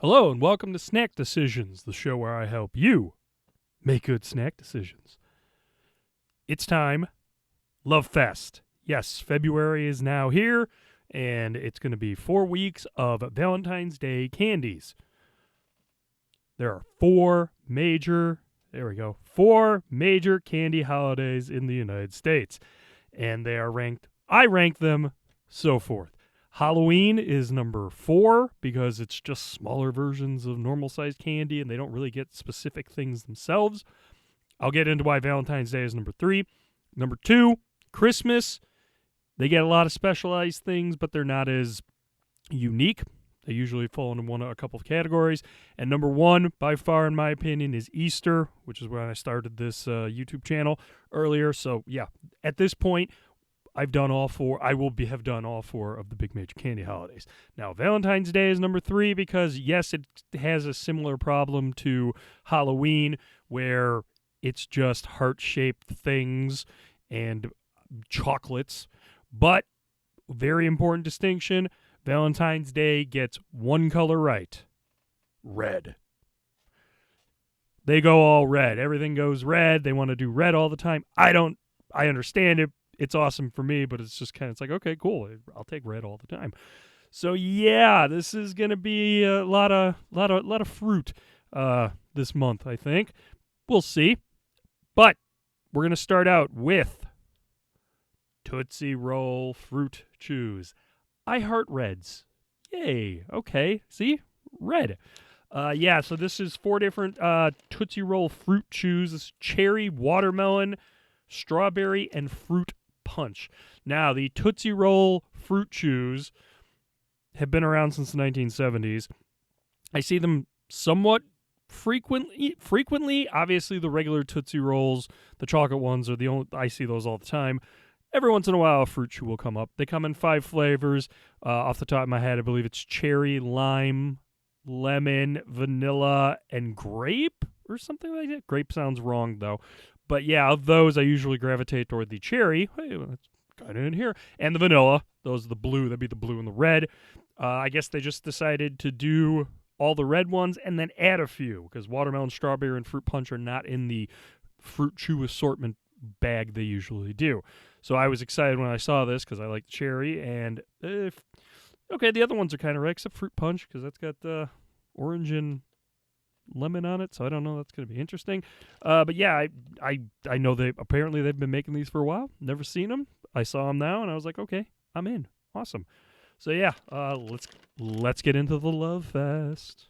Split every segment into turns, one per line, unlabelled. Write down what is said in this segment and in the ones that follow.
Hello and welcome to Snack Decisions, the show where I help you make good snack decisions. It's time. Love Fest. Yes, February is now here, and it's going to be 4 weeks of Valentine's Day candies. There are four major candy holidays in the United States, and they are ranked, I rank them so forth. Halloween is number 4 because it's just smaller versions of normal-sized candy, and they don't really get specific things themselves. I'll get into why Valentine's Day is number 3. Number 2, Christmas. They get a lot of specialized things, but they're not as unique. They usually fall into a couple of categories. And number 1, by far, in my opinion, is Easter, which is when I started this YouTube channel earlier. So, yeah, at this point, I've done all 4. I will have done all 4 of the big major candy holidays. Now, Valentine's Day is number 3 because, yes, it has a similar problem to Halloween where it's just heart-shaped things and chocolates. But, very important distinction, Valentine's Day gets one color right. Red. They go all red. Everything goes red. They want to do red all the time. I understand it. It's awesome for me, but it's just kind of, it's like, okay, cool. I'll take red all the time. So yeah, this is going to be a lot of fruit this month, I think. We'll see. But we're going to start out with Tootsie Roll Fruit Chews. I heart reds. Yay. Okay. See? Red. So this is 4 different Tootsie Roll Fruit Chews. This is cherry, watermelon, strawberry, and fruit punch. Now, the Tootsie Roll Fruit Chews have been around since the 1970s. I see them somewhat frequently. Obviously, the regular Tootsie Rolls, the chocolate ones, are the only. I see those all the time. Every once in a while, a fruit chew will come up. They come in 5 flavors. Off the top of my head, I believe it's cherry, lime, lemon, vanilla, and grape, or something like that. Grape sounds wrong, though. But yeah, of those, I usually gravitate toward the cherry. Hey, well, that's kind of in here. And the vanilla. Those are the blue. That'd be the blue and the red. I guess they just decided to do all the red ones and then add a few, because watermelon, strawberry, and fruit punch are not in the fruit chew assortment bag they usually do. So I was excited when I saw this because I like cherry. And, the other ones are kind of right, except fruit punch, because that's got orange and lemon on it, so I don't know. That's going to be interesting. But yeah, I know they've been making these for a while. Never seen them. I saw them now, and I was like, okay, I'm in. Awesome. So yeah, let's get into the Love Fest.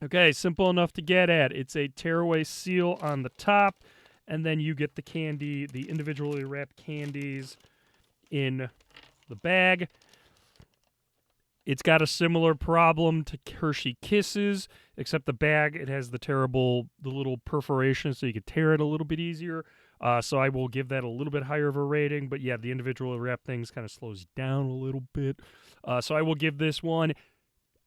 Okay, simple enough to get at. It's a tearaway seal on the top, and then you get the candy, the individually wrapped candies in the bag. It's got a similar problem to Hershey Kisses, except the bag, it has the little perforation, so you can tear it a little bit easier. So I will give that a little bit higher of a rating. But yeah, the individual wrapped things kind of slows down a little bit. So I will give this one,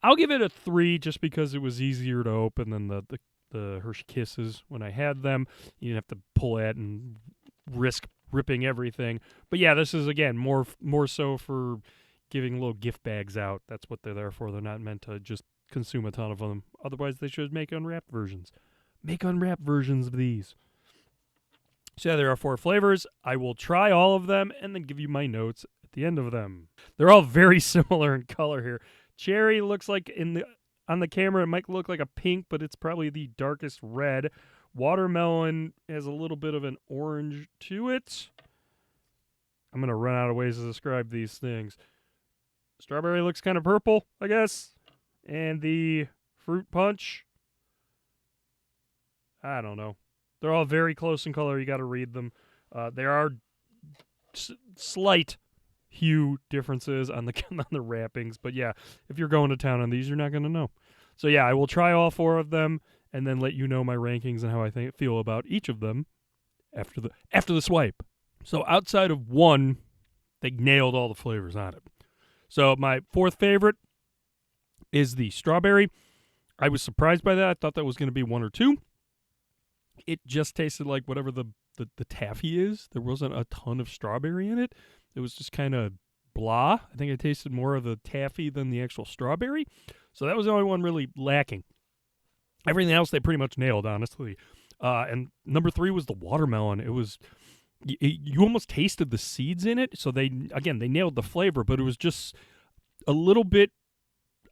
I'll give it a 3 just because it was easier to open than the Hershey Kisses when I had them. You didn't have to pull it and risk ripping everything. But yeah, this is, again, more so for giving little gift bags out. That's what they're there for. They're not meant to just consume a ton of them. Otherwise, they should make unwrapped versions. Make unwrapped versions of these. So yeah, there are 4 flavors. I will try all of them and then give you my notes at the end of them. They're all very similar in color here. Cherry looks like on the camera, it might look like a pink, but it's probably the darkest red. Watermelon has a little bit of an orange to it. I'm going to run out of ways to describe these things. Strawberry looks kind of purple, I guess. And the fruit punch, I don't know. They're all very close in color. You got to read them. There are slight hue differences on the wrappings. But yeah, if you're going to town on these, you're not going to know. So yeah, I will try all 4 of them and then let you know my rankings and how I feel about each of them after the swipe. So outside of 1, they nailed all the flavors on it. So my 4th favorite is the strawberry. I was surprised by that. I thought that was going to be 1 or 2. It just tasted like whatever the taffy is. There wasn't a ton of strawberry in it. It was just kind of blah. I think I tasted more of the taffy than the actual strawberry. So that was the only one really lacking. Everything else they pretty much nailed, honestly. And number 3 was the watermelon. It was you almost tasted the seeds in it. So they nailed the flavor, but it was just a little bit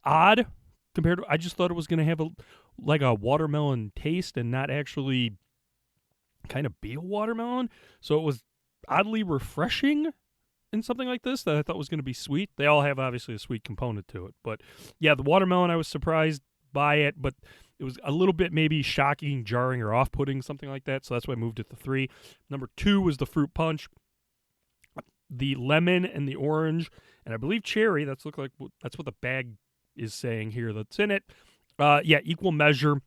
odd compared to. I just thought it was going to have a watermelon taste and not actually kind of be a watermelon. So it was oddly refreshing in something like this that I thought was going to be sweet. They all have obviously a sweet component to it, but yeah, the watermelon, I was surprised by it, but it was a little bit maybe shocking, jarring, or off-putting, something like that. So that's why I moved it to 3. Number 2 was the fruit punch, the lemon and the orange, and I believe cherry. That's what the bag is saying here. That's in it. Equal measure.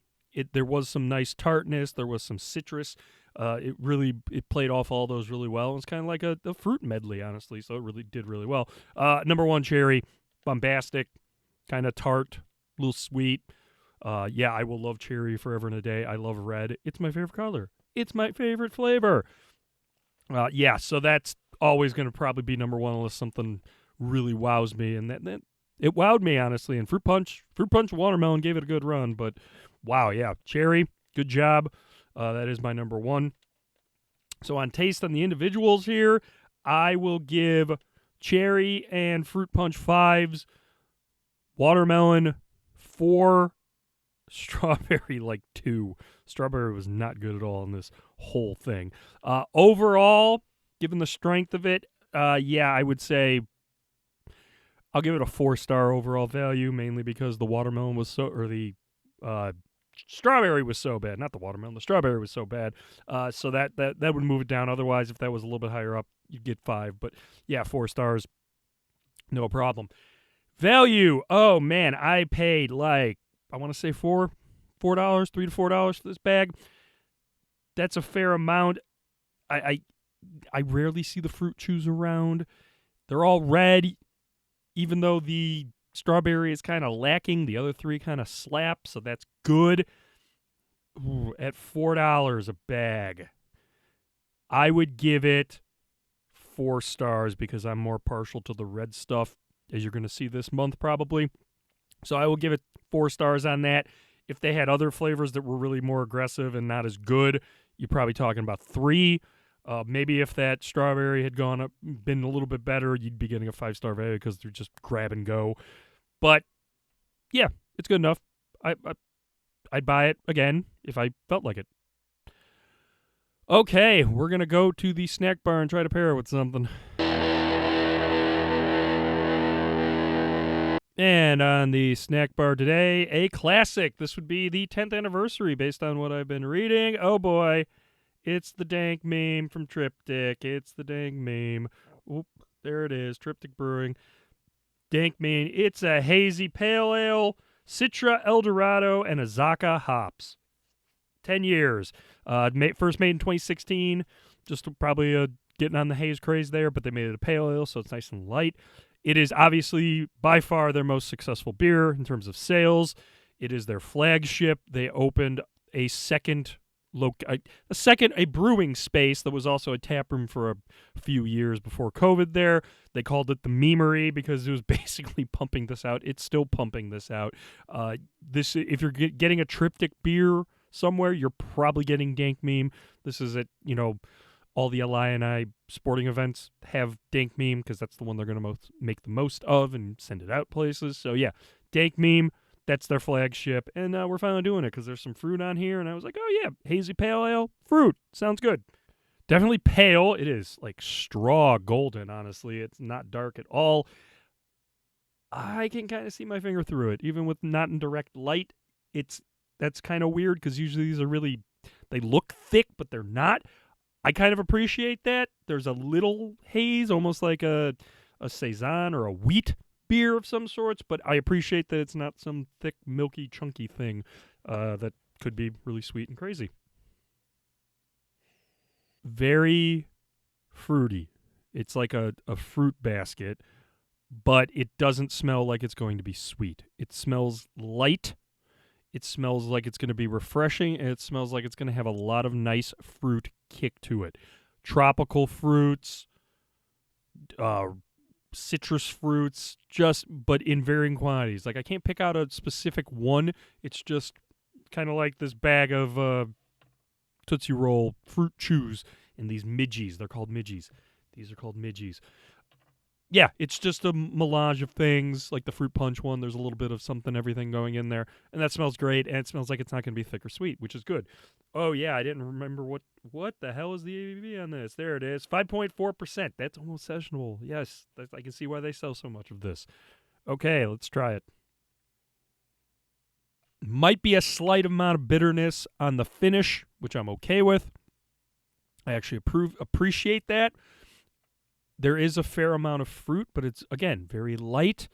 There was some nice tartness. There was some citrus. It played off all those really well. It's kind of like a fruit medley, honestly. So it really did really well. Number 1, cherry, bombastic, kind of tart, a little sweet. I will love cherry forever and a day. I love red. It's my favorite color. It's my favorite flavor. So that's always going to probably be number 1 unless something really wows me, and that it wowed me, honestly. And fruit punch, watermelon gave it a good run, but wow, yeah, cherry, good job. That is my number 1. So on taste on the individuals here, I will give cherry and fruit punch 5s, watermelon 4, strawberry 2. Strawberry was not good at all in this whole thing. Overall, given the strength of it, I would say I'll give it a 4-star overall value, mainly because the watermelon was the strawberry was so bad. Not the watermelon, the strawberry was so bad. So that would move it down. Otherwise, if that was a little bit higher up, you'd get 5. But yeah, 4 stars, no problem. Value, oh man, I paid I want to say $4, $3 to $4 for this bag. That's a fair amount. I rarely see the fruit chews around. They're all red, even though the strawberry is kind of lacking. The other 3 kind of slap, so that's good. Ooh, at $4 a bag, I would give it 4 stars because I'm more partial to the red stuff, as you're going to see this month probably. So I will give it 4 stars on that. If they had other flavors that were really more aggressive and not as good, you're probably talking about 3. Maybe if that strawberry had been a little bit better, you'd be getting a 5-star value because they're just grab and go. But yeah, it's good enough. I'd buy it again if I felt like it. Okay, we're gonna go to the snack bar and try to pair it with something. And on the snack bar today, a classic. This would be the 10th anniversary based on what I've been reading. Oh boy. It's the Dank Meme from Triptych. It's the Dank Meme. Oop, there it is. Triptych Brewing. Dank Meme. It's a hazy pale ale, Citra, Eldorado, and Azaka hops. 10 years. First made in 2016. Just probably getting on the haze craze there, but they made it a pale ale, so it's nice and light. It is obviously by far their most successful beer in terms of sales. It is their flagship. They opened a brewing space that was also a tap room for a few years before COVID there. They called it the Memery because it was basically pumping this out. It's still pumping this out. If you're getting a Triptych beer somewhere, you're probably getting Dank Meme. This is at, all the Illini sporting events have Dank Meme because that's the one they're going to make the most of and send it out places. So yeah, Dank Meme. That's their flagship, and we're finally doing it because there's some fruit on here, and I was like, oh, yeah, hazy pale ale, fruit, sounds good. Definitely pale. It is like straw golden, honestly. It's not dark at all. I can kind of see my finger through it, even with not in direct light. That's kind of weird because usually these are they look thick, but they're not. I kind of appreciate that. There's a little haze, almost like a Saison or a wheat beer of some sorts, but I appreciate that it's not some thick, milky, chunky thing that could be really sweet and crazy. Very fruity. It's like a fruit basket, but it doesn't smell like it's going to be sweet. It smells light. It smells like it's going to be refreshing, and it smells like it's going to have a lot of nice fruit kick to it. Tropical fruits, citrus fruits, but in varying quantities. Like I can't pick out a specific one. It's just kind of like this bag of Tootsie Roll fruit chews in these midgies. They're called midgies. These are called midgies. Yeah, it's just a melange of things, like the fruit punch one. There's a little bit of something, everything going in there, and that smells great, and it smells like it's not going to be thick or sweet, which is good. Oh, yeah, I didn't remember what the hell is the ABV on this. There it is, 5.4%. That's almost sessionable. Yes, I can see why they sell so much of this. Okay, let's try it. Might be a slight amount of bitterness on the finish, which I'm okay with. I actually appreciate that. There is a fair amount of fruit, but it's, again, very light.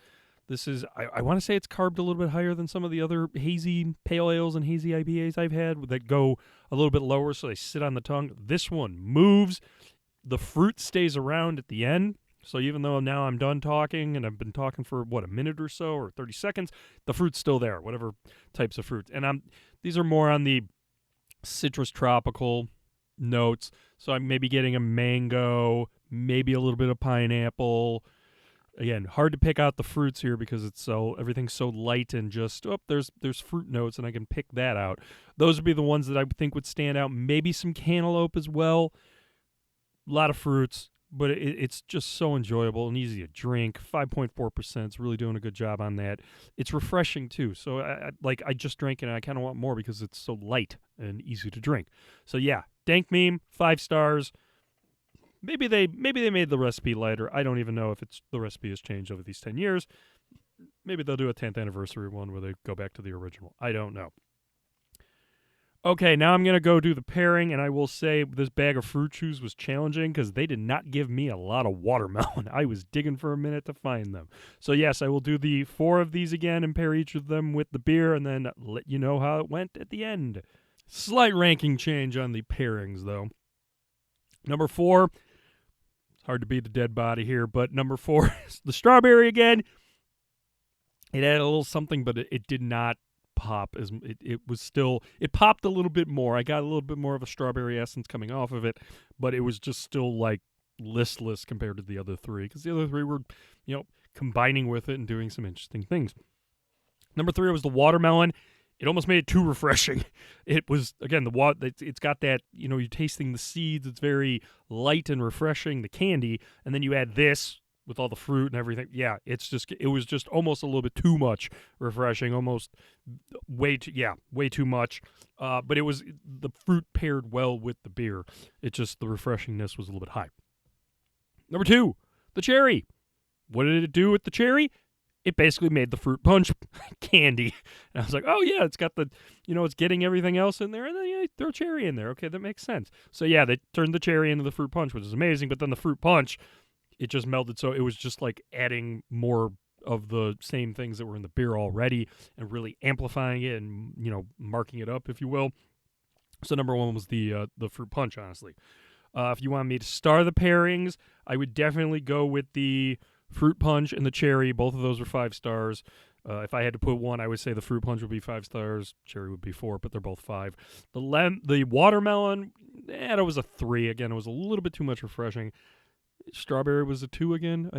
This is, I want to say it's carved a little bit higher than some of the other hazy pale ales and hazy IPAs I've had that go a little bit lower, so they sit on the tongue. This one moves. The fruit stays around at the end. So even though now I'm done talking, and I've been talking for, a minute or so, or 30 seconds, the fruit's still there, whatever types of fruits. And these are more on the citrus tropical notes. So I'm maybe getting a mango, maybe a little bit of pineapple. Again, hard to pick out the fruits here because everything's so light and just there's fruit notes and I can pick that out. Those would be the ones that I think would stand out. Maybe some cantaloupe as well. A lot of fruits, but it's just so enjoyable and easy to drink. 5.4%. It's really doing a good job on that. It's refreshing too. So I just drank it and I kind of want more because it's so light and easy to drink. So yeah, Dank Meme, 5 stars. Maybe they made the recipe lighter. I don't even know if the recipe has changed over these 10 years. Maybe they'll do a 10th anniversary one where they go back to the original. I don't know. Okay, now I'm going to go do the pairing, and I will say this bag of fruit chews was challenging because they did not give me a lot of watermelon. I was digging for a minute to find them. So yes, I will do the 4 of these again and pair each of them with the beer and then let you know how it went at the end. Slight ranking change on the pairings, though. Number 4... hard to beat the dead body here, but number 4 is the strawberry again. It had a little something, but it did not pop. It popped a little bit more. I got a little bit more of a strawberry essence coming off of it, but it was just still like listless compared to the other 3 because the other 3 were, combining with it and doing some interesting things. Number 3 was the watermelon. It almost made it too refreshing. It was, again, it's got that, you're tasting the seeds. It's very light and refreshing, the candy. And then you add this with all the fruit and everything. Yeah, it was just almost a little bit too much refreshing, almost way too much. But the fruit paired well with the beer. It just, the refreshingness was a little bit high. Number 2, the cherry. What did it do with the cherry? It basically made the fruit punch candy. And I was like, oh, yeah, it's got the, it's getting everything else in there. And then throw cherry in there. Okay, that makes sense. So, yeah, they turned the cherry into the fruit punch, which is amazing. But then the fruit punch, it just melted. So it was just like adding more of the same things that were in the beer already and really amplifying it and, marking it up, if you will. So number 1 was the fruit punch, honestly. If you want me to star the pairings, I would definitely go with the fruit punch and the cherry. Both of those were 5 stars. If I had to put one, I would say the fruit punch would be 5 stars. Cherry would be 4, but they're both 5. The watermelon, that was a 3. Again, it was a little bit too much refreshing. Strawberry was a 2 again.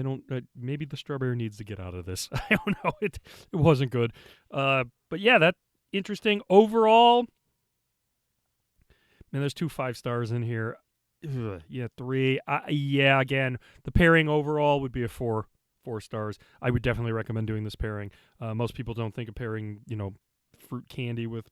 Maybe the strawberry needs to get out of this. I don't know. It wasn't good. But yeah, that's interesting. Overall, man, there's 2 5 stars in here. Yeah, 3. Again, the pairing overall would be a 4 stars. I would definitely recommend doing this pairing. Most people don't think of pairing, fruit candy with,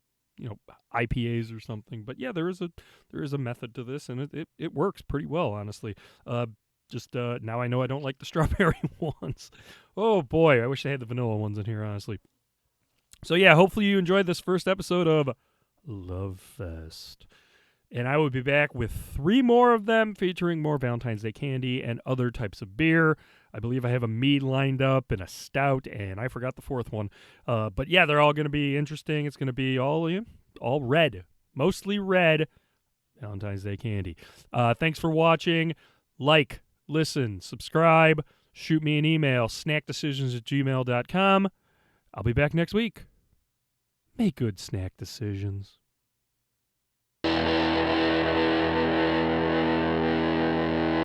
IPAs or something. But yeah, there is a method to this, and it works pretty well, honestly. Now I know I don't like the strawberry ones. Oh boy, I wish I had the vanilla ones in here, honestly. So yeah, hopefully you enjoyed this first episode of Love Fest. And I will be back with 3 more of them featuring more Valentine's Day candy and other types of beer. I believe I have a mead lined up and a stout, and I forgot the 4th one. But yeah, they're all going to be interesting. It's going to be all red, mostly red Valentine's Day candy. Thanks for watching. Like, listen, subscribe, shoot me an email, snackdecisions@gmail.com. I'll be back next week. Make good snack decisions.